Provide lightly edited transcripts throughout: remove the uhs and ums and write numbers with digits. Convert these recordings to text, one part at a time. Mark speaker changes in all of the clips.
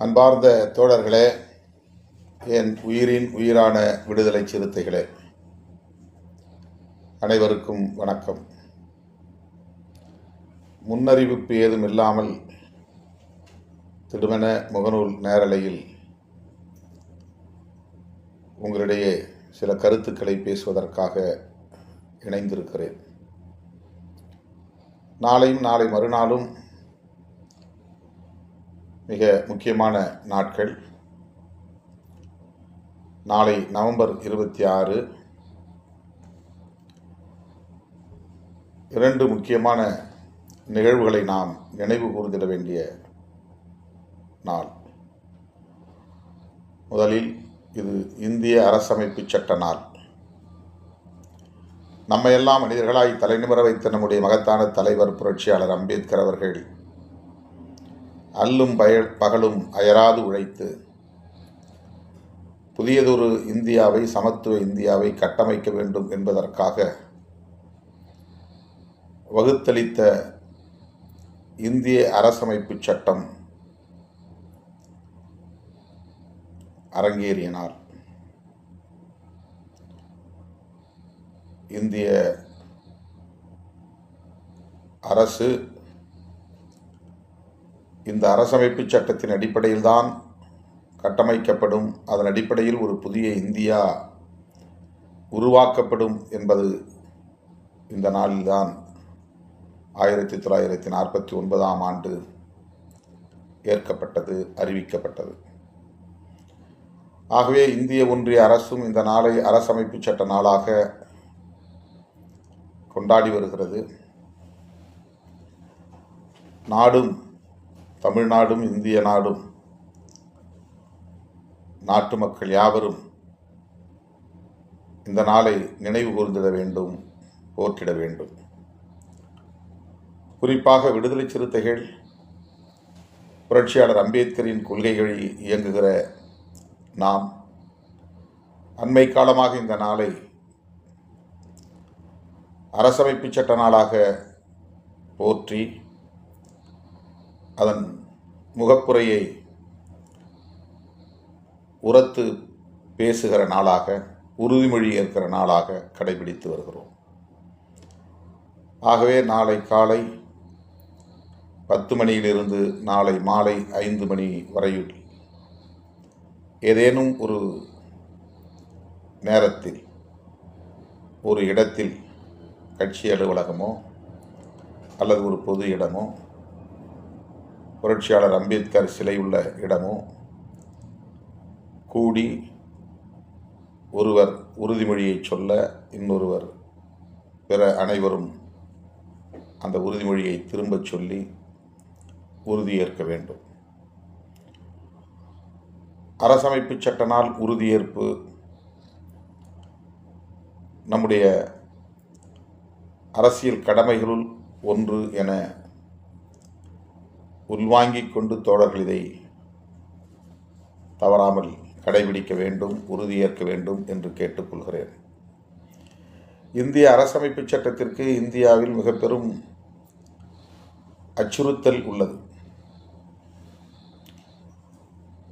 Speaker 1: அன்பார்ந்த தோழர்களே, என் உயிரின் உயிரான விடுதலை சிறுத்தைகளே, அனைவருக்கும் வணக்கம். முன்னறிவிப்பு ஏதும் இல்லாமல் திடுமென முகநூல் நேரலையில் உங்களிடையே சில கருத்துக்களை பேசுவதற்காக இணைந்திருக்கிறேன். நாளையும் நாளை மறுநாளும் மிக முக்கியமான நாட்கள். நாளை நவம்பர் 26 இரண்டு முக்கியமான நிகழ்வுகளை நாம் நினைவு கூர்ந்திட வேண்டிய நாள். முதலில் இது இந்திய அரசமைப்பு சட்ட நாள். நம்மையெல்லாம் மனிதர்களாய் தலைநிமிர வைத்த நம்முடைய மகத்தான தலைவர் புரட்சியாளர் அம்பேத்கர் அவர்கள் அல்லும் பகலும் அயராது உழைத்து புதியதொரு இந்தியாவை, சமத்துவ இந்தியாவை கட்டமைக்க வேண்டும் என்பதற்காக வகுத்தளித்த இந்திய அரசமைப்பு சட்டம் அரங்கேறிய நாள். இந்திய அரசு இந்த அரசமைப்பு சட்டத்தின் அடிப்படையில் தான் கட்டமைக்கப்படும், அதன் அடிப்படையில் ஒரு புதிய இந்தியா உருவாக்கப்படும் என்பது இந்த நாளில்தான் 1949ஆம் ஆண்டு ஏற்கப்பட்டது, அறிவிக்கப்பட்டது. ஆகவே இந்திய ஒன்றிய அரசும் இந்த நாளை அரசமைப்பு சட்ட நாளாக கொண்டாடி வருகிறது. நாடும், தமிழ்நாடும் இந்திய நாடும், நாட்டு மக்கள் யாவரும் இந்த நாளை நினைவு கூர்ந்திட வேண்டும், போற்றிட வேண்டும். குறிப்பாக விடுதலை சிறுத்தைகள் புரட்சியாளர் அம்பேத்கரின் கொள்கைகளில் இயங்குகிற நாம் அண்மை காலமாக இந்த நாளை அரசமைப்பு சட்ட நாளாக போற்றி அதன் முகப்புரையை உரத்து பேசுகிற நாளாக, உறுதிமொழி ஏற்கிற நாளாக கடைபிடித்து வருகிறோம். ஆகவே நாளை காலை 10 மணியிலிருந்து நாளை மாலை 5 மணி வரையில் ஏதேனும் ஒரு நேரத்தில், ஒரு இடத்தில், கட்சி அலுவலகமோ அல்லது ஒரு பொது இடமோ, புரட்சியாளர் அம்பேத்கர் சிலை உள்ள இடமோ கூடி ஒருவர் உறுதிமொழியை சொல்ல, இன்னொருவர் பிற அனைவரும் அந்த உறுதிமொழியை திரும்பச் சொல்லி உறுதியேற்க வேண்டும். அரசமைப்பு சட்ட நாள் உறுதியேற்பு நம்முடைய அரசியல் கடமைகளுள் ஒன்று என உள்வாங்கிக் கொண்டு தோழர்கள் இதை தவறாமல் கடைபிடிக்க வேண்டும், உறுதியேற்க வேண்டும் என்று கேட்டுக்கொள்கிறேன். இந்திய அரசமைப்பு சட்டத்திற்கு இந்தியாவில் மிக பெரும் அச்சுறுத்தல் உள்ளது.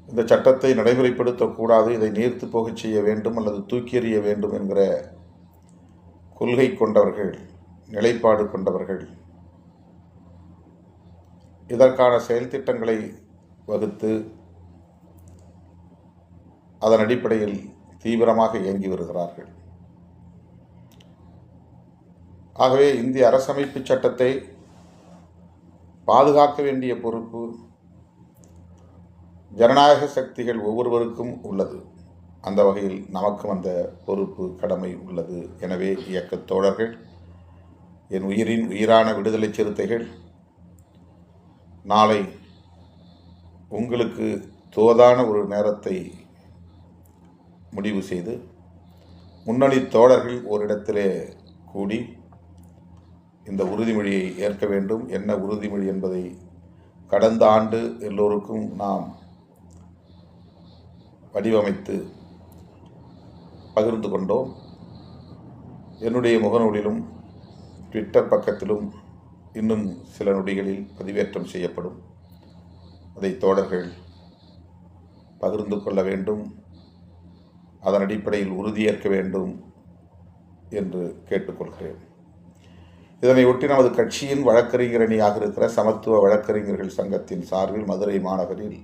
Speaker 1: இந்த சட்டத்தை நடைமுறைப்படுத்தக்கூடாது, இதை நீர்த்து போகச் செய்ய வேண்டும் அல்லது தூக்கி எறிய வேண்டும் என்கிற கொள்கை கொண்டவர்கள், நிலைப்பாடு கொண்டவர்கள் இதற்கான செயல் திட்டங்களை வகுத்து அதன் அடிப்படையில் தீவிரமாக இயங்கி வருகிறார்கள். ஆகவே இந்திய அரசமைப்பு சட்டத்தை பாதுகாக்க வேண்டிய பொறுப்பு ஜனநாயக சக்திகள் ஒவ்வொருவருக்கும் உள்ளது. அந்த வகையில் நமக்கும் அந்த பொறுப்பு, கடமை உள்ளது. எனவே இயக்கத் தோழர்கள், என் உயிரின் உயிரான விடுதலை சிறுத்தைகள், நாளை உங்களுக்கு தோதான ஒரு நேரத்தை முடிவு செய்து முன்னணி தோழர்கள் ஓரிடத்திலே கூடி இந்த உறுதிமொழியை ஏற்க வேண்டும். என்ன உறுதிமொழி என்பதை கடந்த ஆண்டு எல்லோருக்கும் நாம் வடிவமைத்து பகிர்ந்து கொண்டோம். என்னுடைய முகநூலிலும் ட்விட்டர் பக்கத்திலும் இன்னும் சில நொடிகளில் பதிவேற்றம் செய்யப்படும். அதை தோழர்கள் பகிர்ந்து கொள்ள வேண்டும், அதன் அடிப்படையில் உறுதியேற்க வேண்டும் என்று கேட்டுக்கொள்கிறேன். இதனை ஒட்டி நமது கட்சியின் வழக்கறிஞர் அணியாக இருக்கிற சமத்துவ வழக்கறிஞர்கள் சங்கத்தின் சார்பில் மதுரை மாநகரில்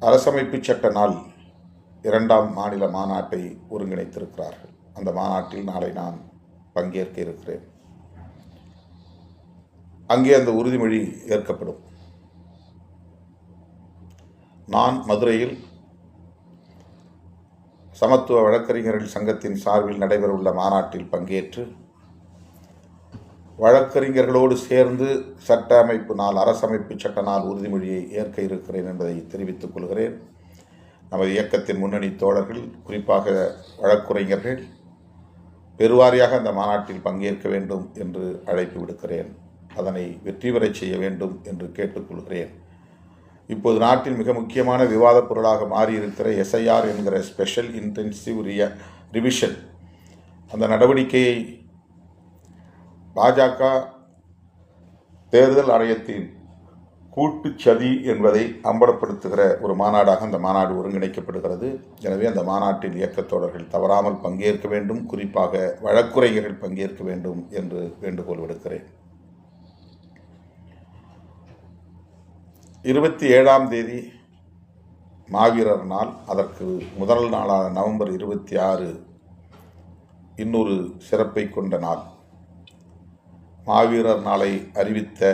Speaker 1: அரசமைப்பு சட்ட நாள் 2ஆம் மாநில மாநாட்டை ஒருங்கிணைத்திருக்கிறார்கள். அந்த மாநாட்டில் நாளை நான் பங்கேற்க இருக்கிறேன். அங்கே அந்த உறுதிமொழி ஏற்கப்படும். நான் மதுரையில் சமத்துவ வழக்கறிஞர்கள் சங்கத்தின் சார்பில் நடைபெறவுள்ள மாநாட்டில் பங்கேற்று வழக்கறிஞர்களோடு சேர்ந்து சட்ட அமைப்பு நாள், அரசமைப்பு சட்ட நாள் உறுதிமொழியை ஏற்க இருக்கிறேன் என்பதை தெரிவித்துக் கொள்கிறேன். நமது இயக்கத்தின் முன்னணி தோழர்கள், குறிப்பாக வழக்குரைஞர்கள் பெருவாரியாக அந்த மாநாட்டில் பங்கேற்க வேண்டும் என்று அழைப்பு விடுக்கிறேன். அதனை வெற்றி பெறச் செய்ய வேண்டும் என்று கேட்டுக்கொள்கிறேன். இப்போது நாட்டில் மிக முக்கியமான விவாதப் பொருளாக மாறியிருக்கிற எஸ்ஐஆர் என்கிற ஸ்பெஷல் இன்டென்சிவ் ரிவிஷன், அந்த நடவடிக்கையை பாஜக தேர்தல் ஆணையத்தின் கூட்டு சதி என்பதை அம்பலப்படுத்துகிற ஒரு மாநாடாக அந்த மாநாடு ஒருங்கிணைக்கப்படுகிறது. எனவே அந்த மாநாட்டில் இயக்கத்தோழர்கள் தவறாமல் பங்கேற்க வேண்டும், குறிப்பாக வழக்குரைஞர்கள் பங்கேற்க வேண்டும் என்று வேண்டுகோள் விடுக்கிறேன். 27ஆம் தேதி மாவீரர் நாள். அதற்கு முதல் நாளான நவம்பர் 26 இன்னொரு சிறப்பை கொண்ட நாள். மாவீரர் நாளை அறிவித்த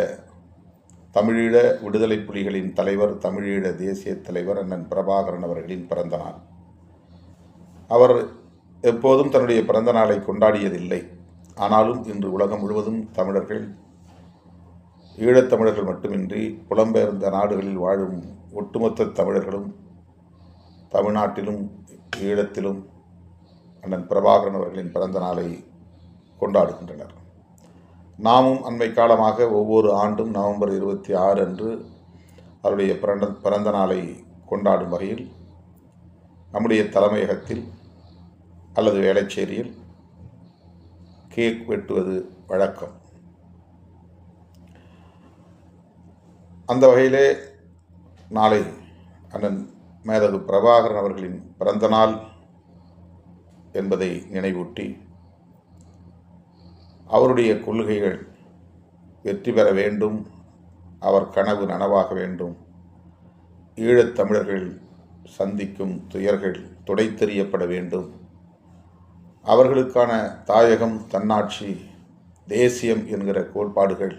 Speaker 1: தமிழீழ விடுதலை புலிகளின் தலைவர், தமிழீழ தேசிய தலைவர் அண்ணன் பிரபாகரன் அவர்களின் பிறந்த நாள். அவர் எப்போதும் தன்னுடைய பிறந்த நாளை கொண்டாடியதில்லை. ஆனாலும் இன்று உலகம் முழுவதும் தமிழர்கள், ஈழத்தமிழர்கள் மட்டுமின்றி புலம்பெயர்ந்த நாடுகளில் வாழும் ஒட்டுமொத்த தமிழர்களும் தமிழ்நாட்டிலும் ஈழத்திலும் அண்ணன் பிரபாகரன் அவர்களின் பிறந்த நாளை கொண்டாடுகின்றனர். நாமும் அண்மை காலமாக ஒவ்வொரு ஆண்டும் நவம்பர் 26 அன்று அவருடைய பிறந்த நாளை கொண்டாடும் வகையில் நம்முடைய தலைமையகத்தில் அல்லது வேளச்சேரியில் கேக் வெட்டுவது வழக்கம். அந்த வகையிலே நாளை அண்ணன் மேதகு பிரபாகரன் அவர்களின் பிறந்த நாள் என்பதை நினைவூட்டி, அவருடைய கொள்கைகள் வெற்றி பெற வேண்டும், அவர் கனவு நனவாக வேண்டும், ஈழத்தமிழர்கள் சந்திக்கும் துயர்கள் துடைத்தெறியப்பட வேண்டும், அவர்களுக்கான தாயகம், தன்னாட்சி, தேசியம் என்கிற கோட்பாடுகள்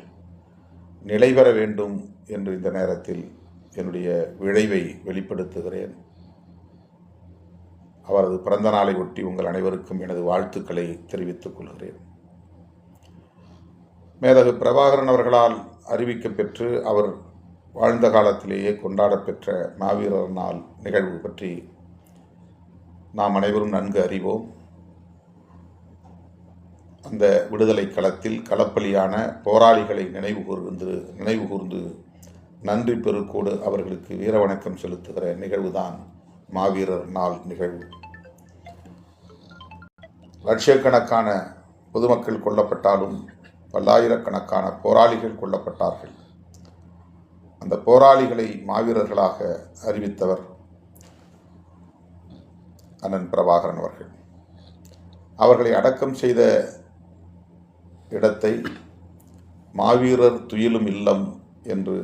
Speaker 1: நிலைபெற வேண்டும் என்று இந்த நேரத்தில் என்னுடைய விழைவை வெளிப்படுத்துகிறேன். அவரது பிறந்த நாளை ஒட்டி உங்கள் அனைவருக்கும் எனது வாழ்த்துக்களை தெரிவித்துக் கொள்கிறேன். மேதகு பிரபாகரன் அவர்களால் அறிவிக்கப்பெற்று அவர் வாழ்ந்த காலத்திலேயே கொண்டாடப்பெற்ற மாவீரர் நாள் நிகழ்வு பற்றி நாம் அனைவரும் நன்கு அறிவோம். அந்த விடுதலை களத்தில் களப்பலியான போராளிகளை நினைவு கூர்ந்து நன்றி பெருக்கோடு அவர்களுக்கு வீரவணக்கம் செலுத்துகிற நிகழ்வுதான் மாவீரர் நாள் நிகழ்வு. லட்சக்கணக்கான பொதுமக்கள் கொல்லப்பட்டாலும் பல்லாயிரக்கணக்கான போராளிகள் கொல்லப்பட்டார்கள். அந்த போராளிகளை மாவீரர்களாக அறிவித்தவர் அண்ணன் பிரபாகரன் அவர்கள். அவர்களை அடக்கம் செய்த இடத்தை மாவீரர் துயிலும் இல்லம் என்று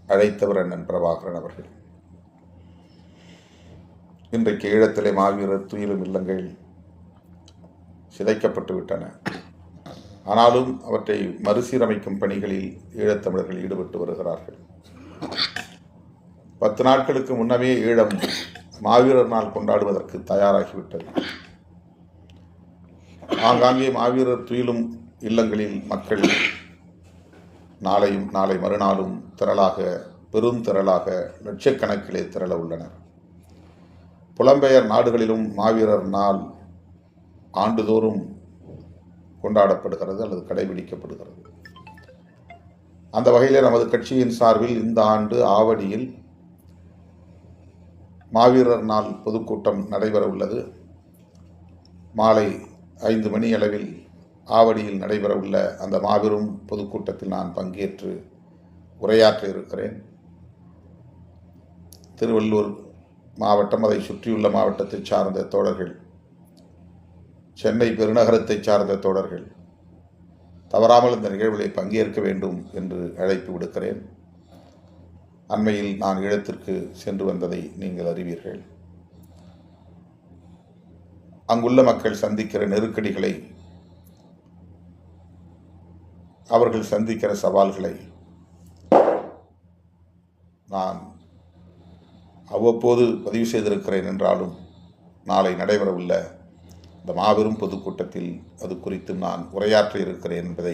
Speaker 1: அழைத்தவர் அண்ணன் பிரபாகரன் அவர்கள். இன்றைக்கு ஈழத்திலே மாவீரர் துயிலும் இல்லங்கள் சிதைக்கப்பட்டு விட்டன. ஆனாலும் அவற்றை மறுசீரமைக்கும் பணிகளில் ஈழத்தமிழர்கள் ஈடுபட்டு வருகிறார்கள். 10 நாட்களுக்கு முன்னமே ஈழம் மாவீரர் நாள் கொண்டாடுவதற்கு தயாராகிவிட்டது. ஆங்காங்கே மாவீரர் துயிலும் இல்லங்களில் மக்கள் நாளையும் நாளை மறுநாளும் பெருந்திரளாக லட்சக்கணக்கிலே திரள உள்ளனர். புலம்பெயர் நாடுகளிலும் மாவீரர் நாள் ஆண்டுதோறும் கொண்டாடப்படுகிறது அல்லது கடைபிடிக்கப்படுகிறது. அந்த வகையில் நமது கட்சியின் சார்பில் இந்த ஆண்டு ஆவடியில் மாவீரர் நாள் பொதுக்கூட்டம் நடைபெற உள்ளது. மாலை 5 மணி அளவில் ஆவடியில் நடைபெறவுள்ள அந்த மாபெரும் பொதுக்கூட்டத்தில் நான் பங்கேற்று உரையாற்ற இருக்கிறேன். திருவள்ளூர் மாவட்டம், அதை சுற்றியுள்ள மாவட்டத்தை சார்ந்த தோழர்கள், சென்னை பெருநகரத்தை சார்ந்த தோழர்கள் தவறாமல் இந்த நிகழ்வுகளை பங்கேற்க வேண்டும் என்று அழைப்பு விடுக்கிறேன். அண்மையில் நான் ஈழத்திற்கு சென்று வந்ததை நீங்கள் அறிவீர்கள். அங்குள்ள மக்கள் சந்திக்கிற நெருக்கடிகளை, அவர்கள் சந்திக்கிற சவால்களை நான் அவ்வப்போது பதிவு செய்திருக்கிறேன் என்றாலும், நாளை நடைபெறவுள்ள இந்த மாபெரும் பொதுக்கூட்டத்தில் அது குறித்து நான் உரையாற்ற இருக்கிறேன் என்பதை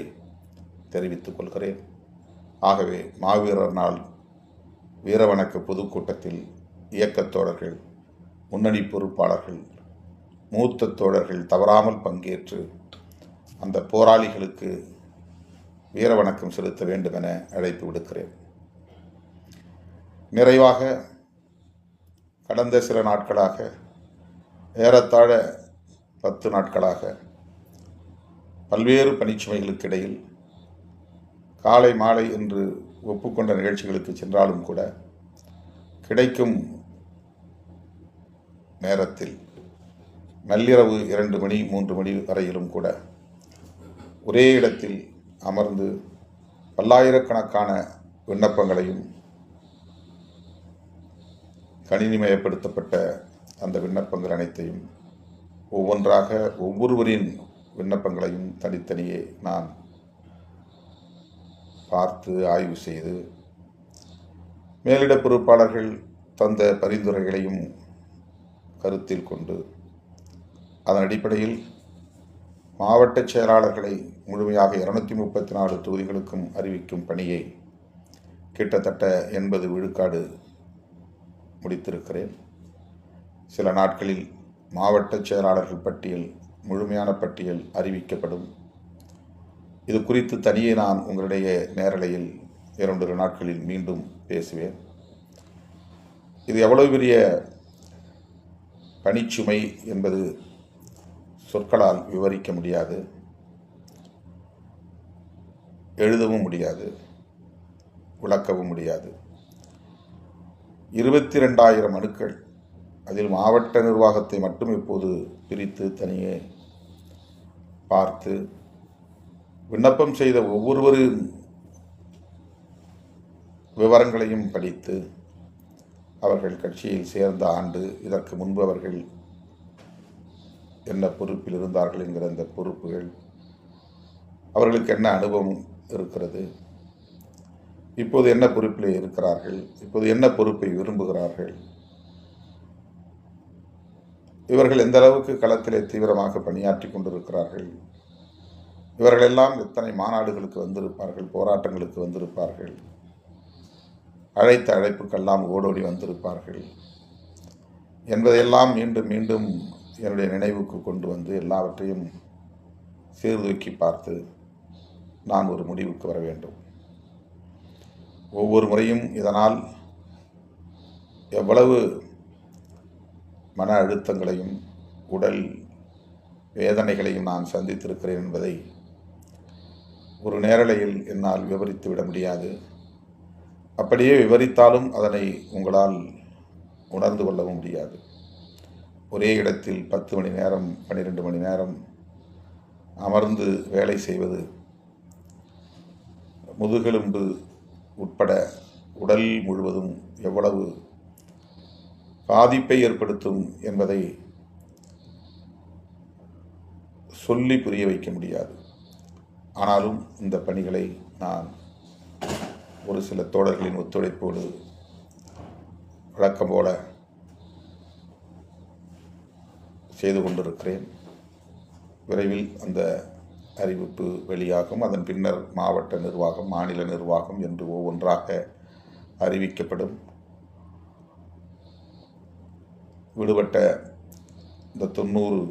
Speaker 1: தெரிவித்துக் கொள்கிறேன். ஆகவே மாவீரர் நாள் வீரவணக்க பொதுக்கூட்டத்தில் இயக்கத் தோழர்கள், முன்னணி பொறுப்பாளர்கள், மூத்த தோழர்கள் தவறாமல் பங்கேற்று அந்த போராளிகளுக்கு வீரவணக்கம் செலுத்த வேண்டும் என அழைப்பு விடுக்கிறேன். நிறைவாக, கடந்த சில நாட்களாக, ஏறத்தாழ 10 நாட்களாக பல்வேறு பணிச்சுமைகளுக்கு இடையில் காலை மாலை என்று ஒப்புக்கொண்ட நிகழ்ச்சிகளுக்கு சென்றாலும் கூட கிடைக்கும் நேரத்தில் நள்ளிரவு 2 மணி 3 மணி வரையிலும் கூட ஒரே இடத்தில் அமர்ந்து பல்லாயிரக்கணக்கான விண்ணப்பங்களையும், கணினிமயப்படுத்தப்பட்ட அந்த விண்ணப்பங்கள் அனைத்தையும் ஒவ்வொன்றாக ஒவ்வொருவரின் விண்ணப்பங்களையும் தனித்தனியே நான் பார்த்து ஆய்வு செய்து, மேலிட பொறுப்பாளர்கள் தந்த பரிந்துரைகளையும் கருத்தில் கொண்டு, அதன் அடிப்படையில் மாவட்ட செயலாளர்களை முழுமையாக 234 தொகுதிகளுக்கும் அறிவிக்கும் பணியை கிட்டத்தட்ட 80 விழுக்காடு முடித்திருக்கிறேன். சில நாட்களில் மாவட்ட செயலாளர்கள் பட்டியல், முழுமையான பட்டியல் அறிவிக்கப்படும். இது குறித்து தனியே நான் உங்களிடையே நேரலையில் 2 நாட்களில் மீண்டும் பேசுவேன். இது எவ்வளவு பெரிய பணிச்சுமை என்பது சொற்களால் விவரிக்க முடியாது, எழுதவும் முடியாது, விளக்கவும் முடியாது. 22,000 மனுக்கள், அதில் மாவட்ட நிர்வாகத்தை மட்டும் இப்போது பிரித்து தனியே பார்த்து, விண்ணப்பம் செய்த ஒவ்வொருவரின் விவரங்களையும் படித்து, அவர்கள் கட்சியில் சேர்ந்த ஆண்டு, இதற்கு முன்பு அவர்கள் என்ன பொறுப்பில் இருந்தார்கள் என்கிற அந்த பொறுப்புகள், அவர்களுக்கு என்ன அனுபவம் இருக்கிறது, இப்போது என்ன பொறுப்பிலே இருக்கிறார்கள், இப்போது என்ன பொறுப்பை விரும்புகிறார்கள், இவர்கள் எந்த அளவுக்கு களத்திலே தீவிரமாக பணியாற்றி கொண்டிருக்கிறார்கள், இவர்களெல்லாம் எத்தனை மாநாடுகளுக்கு வந்திருப்பார்கள், போராட்டங்களுக்கு வந்திருப்பார்கள், அழைத்த அழைப்புக்கெல்லாம் ஓடோடி வந்திருப்பார்கள் என்பதையெல்லாம் மீண்டும் மீண்டும் என்னுடைய நினைவுக்கு கொண்டு வந்து எல்லாவற்றையும் சீர்தூக்கி பார்த்து நான் ஒரு முடிவுக்கு வர வேண்டும். ஒவ்வொரு முறையும் இதனால் எவ்வளவு மன அழுத்தங்களையும் உடல் வேதனைகளையும் நான் சந்தித்திருக்கிறேன் என்பதை ஒரு நேரலையில் என்னால் விவரித்து விட முடியாது. அப்படியே விவரித்தாலும் அதனை உங்களால் உணர்ந்து கொள்ளவும் முடியாது. ஒரே இடத்தில் 10 மணி நேரம் 12 மணி நேரம் அமர்ந்து வேலை செய்வது முதுகெலும்பு உட்பட உடல் முழுவதும் எவ்வளவு பாதிப்பை ஏற்படுத்தும் என்பதை சொல்லி புரிய வைக்க முடியாது. ஆனாலும் இந்த பணிகளை நான் ஒரு சில தோழர்களின் ஒத்துழைப்போடு வழக்கம் போல செய்து கொண்டிருக்கிறேன். விரைவில் அந்த அறிவிப்பு வெளியாகும். அதன் பின்னர் மாவட்ட நிர்வாகம், மாநில நிர்வாகம் என்று ஒவ்வொன்றாக அறிவிக்கப்படும். விடுபட்ட இந்த 90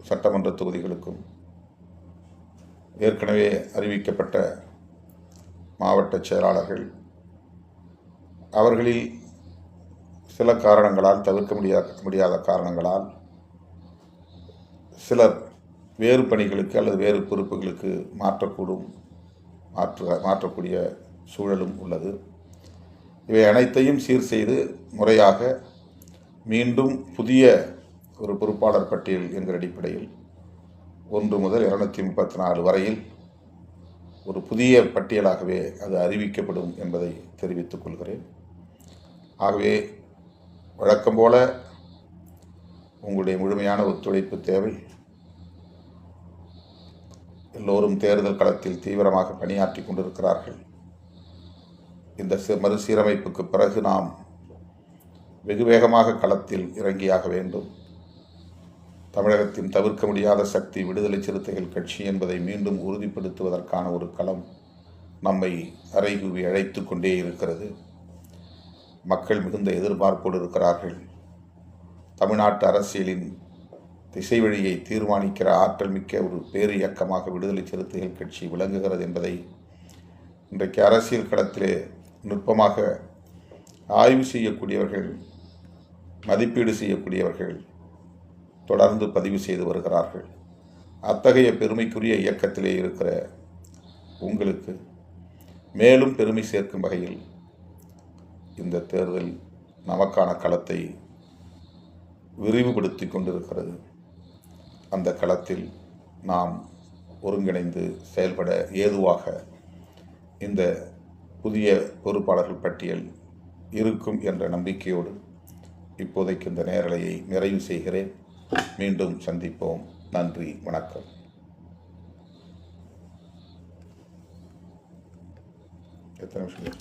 Speaker 1: சட்டமன்ற தொகுதிகளுக்கும் ஏற்கனவே அறிவிக்கப்பட்ட மாவட்ட செயலாளர்கள், அவர்களில் சில காரணங்களால், தவிர்க்க முடியாத காரணங்களால் சிலர் வேறு பணிகளுக்கு அல்லது வேறு பொறுப்புகளுக்கு மாற்றக்கூடிய சூழலும் உள்ளது. இவை அனைத்தையும் சீர் செய்து முறையாக மீண்டும் புதிய ஒரு பொறுப்பாளர் பட்டியல் என்கிற அடிப்படையில் 1 முதல் 234 வரையில் ஒரு புதிய பட்டியலாகவே அது அறிவிக்கப்படும் என்பதை தெரிவித்துக் கொள்கிறேன். ஆகவே வழக்கம் போல உங்களுடைய முழுமையான ஒத்துழைப்பு தேவை. எல்லோரும் தேர்தல் களத்தில் தீவிரமாக பணியாற்றி கொண்டிருக்கிறார்கள். இந்த மறுசீரமைப்புக்கு பிறகு நாம் வெகு வேகமாக களத்தில் இறங்கியாக வேண்டும். தமிழகத்தின் தவிர்க்க முடியாத சக்தி விடுதலை சிறுத்தைகள் கட்சி என்பதை மீண்டும் உறுதிப்படுத்துவதற்கான ஒரு களம் நம்மை அறைகூவி அழைத்து கொண்டே இருக்கிறது. மக்கள் மிகுந்த எதிர்பார்ப்போடு இருக்கிறார்கள். தமிழ்நாட்டு அரசியலின் திசை வழியை தீர்மானிக்கிற ஆற்றல் மிக்க ஒரு பேரு இயக்கமாக விடுதலை சிறுத்தைகள் கட்சி விளங்குகிறது என்பதை இன்றைக்கு அரசியல் களத்திலே நுட்பமாக ஆய்வு செய்யக்கூடியவர்கள், மதிப்பீடு செய்யக்கூடியவர்கள் தொடர்ந்து பதிவு செய்து வருகிறார்கள். அத்தகைய பெருமைக்குரிய இயக்கத்திலே இருக்கிற உங்களுக்கு மேலும் பெருமை சேர்க்கும் வகையில் இந்த தேர்தல் நமக்கான களத்தை விரிவுபடுத்தி கொண்டிருக்கிறது. அந்த களத்தில் நாம் ஒருங்கிணைந்து செயல்பட ஏதுவாக இந்த புதிய பொறுப்பாளர்கள் பட்டியல் இருக்கும் என்ற நம்பிக்கையோடு இப்போதைக்கு இந்த நேரலையை நிறைவு செய்கிறேன். மீண்டும் சந்திப்போம். நன்றி, வணக்கம். எத்தனை நிமிஷம்?